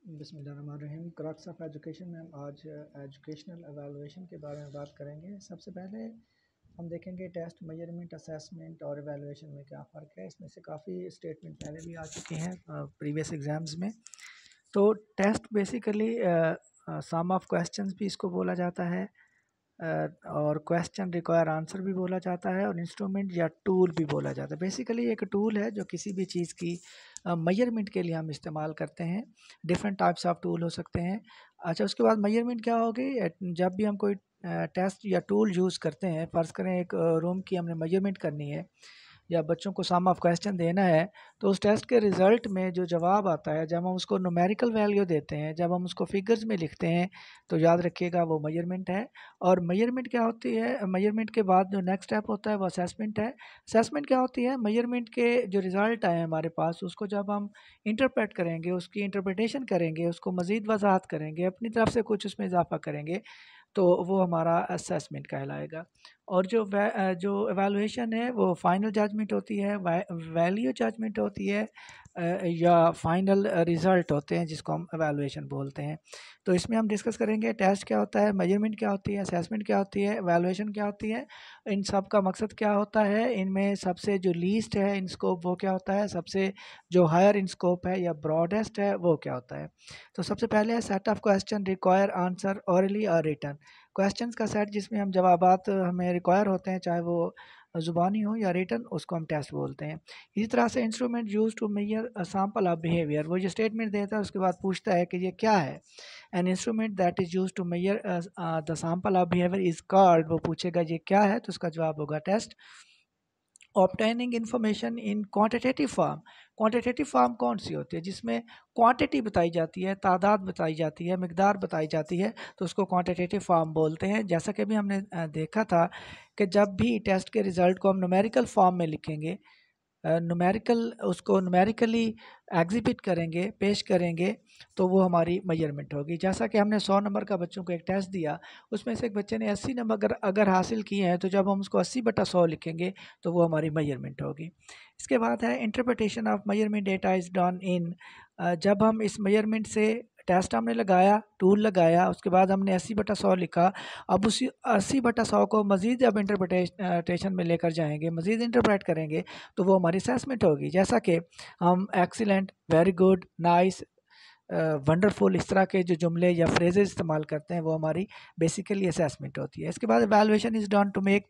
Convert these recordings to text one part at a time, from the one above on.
बिस्मिल्लाहिर्रहमानिर्रहीम। Crux of education में हम आज एजुकेशनल एवेलुएशन के बारे में बात करेंगे। सबसे पहले हम देखेंगे टेस्ट, मेजरमेंट, असेसमेंट और एवेलुएशन में क्या फ़र्क है। इसमें से काफ़ी स्टेटमेंट पहले भी आ चुके हैं प्रीवियस एग्ज़ाम्स में। तो test basically some of questions भी इसको बोला जाता है, और क्वेश्चन रिक्वायर आंसर भी बोला जाता है, और इंस्ट्रूमेंट या टूल भी बोला जाता है। बेसिकली एक टूल है जो किसी भी चीज़ की मेजरमेंट के लिए हम इस्तेमाल करते हैं। डिफरेंट टाइप्स ऑफ टूल हो सकते हैं। अच्छा, उसके बाद मेजरमेंट क्या होगी? जब भी हम कोई टेस्ट या टूल यूज़ करते हैं, फ़र्ज़ करें एक रूम की हमने मेजरमेंट करनी है या बच्चों को सम ऑफ क्वेश्चन देना है, तो उस टेस्ट के रिज़ल्ट में जो जवाब आता है, जब हम उसको न्यूमेरिकल वैल्यू देते हैं, जब हम उसको फिगर्स में लिखते हैं, तो याद रखिएगा वो मेजरमेंट है। और मेजरमेंट क्या होती है? मेजरमेंट के बाद जो नेक्स्ट स्टेप होता है वो असेसमेंट है। असेसमेंट क्या होती है? मेजरमेंट के जो रिज़ल्ट आए हमारे पास, उसको जब हम इंटरप्रेट करेंगे, उसकी इंटरप्रिटेशन करेंगे, उसको मज़ीद वज़ाहत करेंगे, अपनी तरफ से कुछ उसमें इजाफ़ा करेंगे, तो वो हमारा असेसमेंट कहलाएगा। और जो एवेलुएशन है वो फाइनल जजमेंट होती है, वैल्यू जजमेंट होती है, या फाइनल रिज़ल्ट होते हैं जिसको हम एवेलुएशन बोलते हैं। तो इसमें हम डिस्कस करेंगे टेस्ट क्या होता है, मेजरमेंट क्या होती है, असेसमेंट क्या होती है, एवेलुएशन क्या होती है, इन सब का मकसद क्या होता है, इनमें सबसे जो लीस्ट है इन स्कोप वो क्या होता है, सबसे जो हायर इन स्कोप है या ब्रॉडेस्ट है वो क्या होता है। तो सबसे पहले है set of question require answer hourly और रिटन। क्वेश्चंस का सेट जिसमें हम जवाबात हमें रिक्वायर होते हैं, चाहे वो ज़ुबानी हो या रिटन, उसको हम टेस्ट बोलते हैं। इसी तरह से instrument use to measure a sample of behaviour, वो जो स्टेटमेंट देता है उसके बाद पूछता है कि ये क्या है। An instrument that is use to measure the sample of behaviour is called, वो पूछेगा ये क्या है, तो उसका जवाब होगा test. Obtaining information in quantitative form, quantitative form कौन सी होती है? जिसमें क्वांटिटी बताई जाती है, तादाद बताई जाती है, मिकदार बताई जाती है, तो उसको क्वांटिटेटिव फार्म बोलते हैं। जैसा कि भी हमने देखा था कि जब भी टेस्ट के रिज़ल्ट को हम न्यूमेरिकल फॉर्म में लिखेंगे, न्यूमेरिकल उसको न्यूमेरिकली एग्जिबिट करेंगे, पेश करेंगे, तो वो हमारी मेजरमेंट होगी। जैसा कि हमने 100 नंबर का बच्चों को एक टेस्ट दिया, उसमें से एक बच्चे ने 80 नंबर अगर हासिल किए हैं, तो जब हम उसको 80/100 लिखेंगे तो वो हमारी मेजरमेंट होगी। इसके बाद है interpretation of measurement data is done in, जब हम इस मेजरमेंट से टेस्ट हमने लगाया, टूल लगाया, उसके बाद हमने 80/100 लिखा, अब उसी 80/100 को मज़ीद जब इंटरप्रिटेशन में लेकर जाएंगे, मज़ीद इंटरप्रेट करेंगे, तो वो हमारी असेसमेंट होगी। जैसा कि हम excellent, very good, nice, wonderful, इस तरह के जो जुमले या फ्रेजेस इस्तेमाल करते हैं, वो हमारी बेसिकली असेसमेंट होती है। इसके बाद valuation is done to make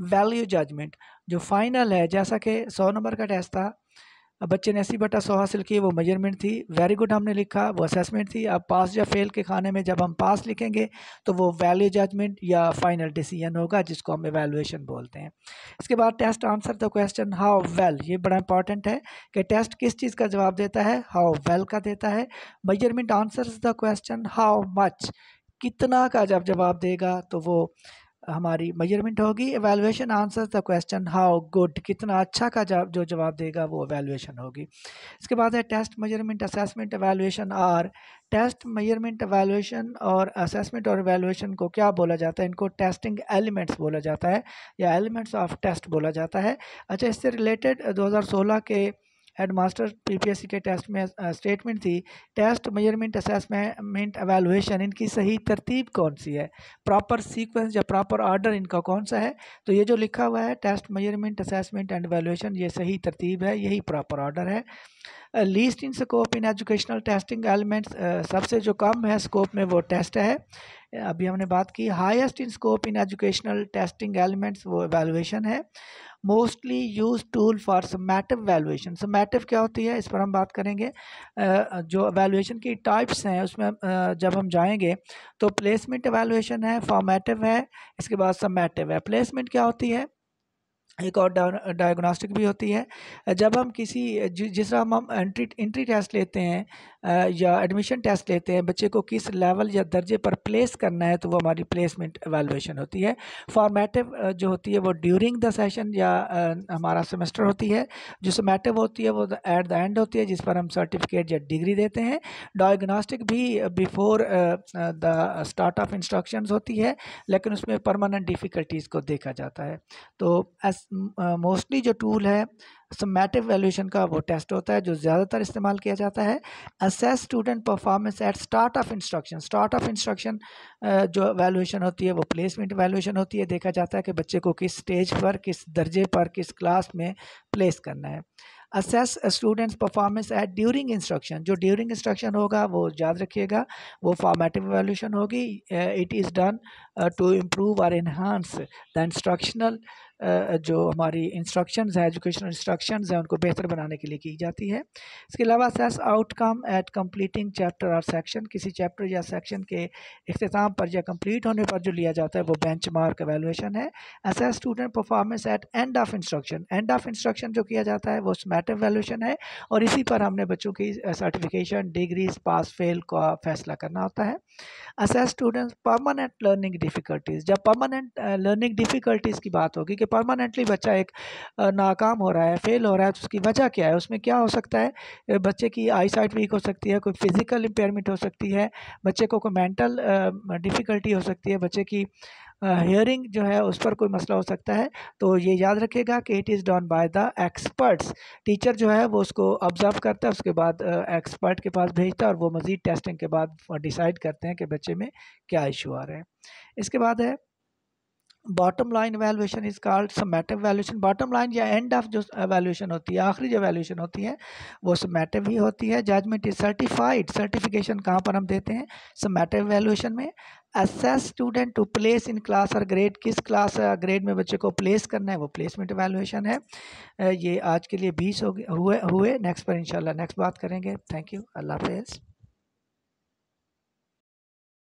value judgment, जो फाइनल है। जैसा कि 100 नंबर का टेस्ट था, अब बच्चे ने 80/100 हासिल की, वो मेजरमेंट थी। वेरी गुड हमने लिखा, वो असेसमेंट थी। अब पास या फेल के खाने में जब हम पास लिखेंगे, तो वो वैल्यू जजमेंट या फाइनल डिसीजन होगा, जिसको हम एवेलुएशन बोलते हैं। इसके बाद test answer the question how well, ये बड़ा इंपॉर्टेंट है कि टेस्ट किस चीज़ का जवाब देता है, हाउ वेल का देता है। Measurement answers the question how much, कितना का जब जवाब देगा तो वो हमारी मेजरमेंट होगी। Evaluation answers the question how good, कितना अच्छा का जो जवाब देगा वो एवेलुएशन होगी। इसके बाद है टेस्ट, मेजरमेंट, असेसमेंट, एवेलुएशन। और टेस्ट, मेजरमेंट, एवेलुएशन और असेसमेंट और एवेलुएशन को क्या बोला जाता है? इनको टेस्टिंग एलिमेंट्स बोला जाता है, या एलिमेंट्स ऑफ टेस्ट बोला जाता है। अच्छा, इससे रिलेटेड 2016 के हेडमास्टर पीपीएससी के टेस्ट में स्टेटमेंट थी, टेस्ट, मेजरमेंट, असेसमेंट, एवेलुएशन, इनकी सही तरतीब कौन सी है, प्रॉपर सीक्वेंस या प्रॉपर ऑर्डर इनका कौन सा है? तो ये जो लिखा हुआ है test, measurement, assessment and evaluation, ये सही तरतीब है, यही प्रॉपर ऑर्डर है। Least in scope in educational testing elements, सबसे जो कम है स्कोप में वो टेस्ट है, अभी हमने बात की। Highest in scope in educational testing elements वो एवेलुएशन है। Mostly use tool for summative valuation, summative क्या होती है इस पर हम बात करेंगे। जो वैल्यूएशन की टाइप्स हैं उसमें जब हम जाएंगे, तो प्लेसमेंट एवेलुएशन है, फॉर्मेटिव है, इसके बाद समेटिव है। प्लेसमेंट क्या होती है? एक और डायग्नोस्टिक भी होती है। जब हम किसी जिस तरह हम एंट्री टेस्ट लेते हैं, या एडमिशन टेस्ट लेते हैं, बच्चे को किस लेवल या दर्जे पर प्लेस करना है, तो वो हमारी प्लेसमेंट एवेलुएशन होती है। फॉर्मेटिव जो होती है वो ड्यूरिंग द सेशन या हमारा सेमेस्टर होती है। जो समेटिव होती है वो एट द एंड होती है, जिस पर हम सर्टिफिकेट या डिग्री देते हैं। डायग्नोस्टिक भी before the start of instructions होती है, लेकिन उसमें परमानेंट डिफ़िकल्टीज़ को देखा जाता है। तो मोस्टली जो टूल है समेटिव वैल्यूएशन का वो टेस्ट होता है जो ज़्यादातर इस्तेमाल किया जाता है। Assess student performance at start of instruction. Start of instruction जो वैल्यूएशन होती है वो प्लेसमेंट वैल्यूएशन होती है। देखा जाता है कि बच्चे को किस स्टेज पर, किस दर्जे पर, किस क्लास में प्लेस करना है। Assess students performance at during instruction. जो ड्यूरिंग इंस्ट्रक्शन होगा वो याद रखिएगा, वो फॉर्मेटिव वैल्यूएशन होगी। It is done to improve और इन्हांस द इंस्ट्रक्शनल, जो हमारी इंस्ट्रक्शंस हैं, एजुकेशनल इंस्ट्रक्शंस हैं, उनको बेहतर बनाने के लिए की जाती है। इसके अलावा assess outcome at completing chapter और सेक्शन। किसी चैप्टर या सेक्शन के इख्तिताम पर या कंप्लीट होने पर जो लिया जाता है वो बेंचमार्क एवेलुएशन है। Assess student performance at end of instruction. End of instruction जो किया जाता है वो समेटिव वैल्यूएशन है और इसी पर हमने बच्चों की सर्टिफिकेशन, डिग्रीज, पास फेल का फैसला करना होता है। Assess students permanent learning difficulties. जब परमानेंट लर्निंग डिफ़िकल्टीज़ की बात होगी कि परमानेंटली बच्चा एक नाकाम हो रहा है, फेल हो रहा है, तो उसकी वजह क्या है, उसमें क्या हो सकता है? बच्चे की आई साइट वीक हो सकती है, कोई फिज़िकल इम्पेयरमेंट हो सकती है, बच्चे को कोई मेंटल डिफ़िकल्टी हो सकती है, बच्चे की हियरिंग जो है उस पर कोई मसला हो सकता है। तो ये याद रखिएगा कि it is done by the experts. Teacher जो है वो उसको ऑब्ज़र्व करता है, उसके बाद एक्सपर्ट के पास भेजता है और वो मज़ीद टेस्टिंग के बाद डिसाइड करते हैं कि बच्चे में क्या इशू आ रहे हैं। इसके बाद है bottom line valuation is called summative valuation. Bottom line या एंड ऑफ जो वैल्यूएशन होती है, आखिरी जो वैल्यूएशन होती है वो समेटिव ही होती है। Judgement is certified. सर्टिफिकेशन कहाँ पर हम देते हैं? समेटिव वैल्यूएशन में। Assess student to place in class और ग्रेड। किस क्लास ग्रेड में बच्चे को प्लेस करना है वो प्लेसमेंट वैल्यूएशन है। ये आज के लिए 20 हुए। नेक्स्ट पर इंशाल्लाह नेक्स्ट बात करेंगे। Thank you. अल्लाह हाफ़िज़।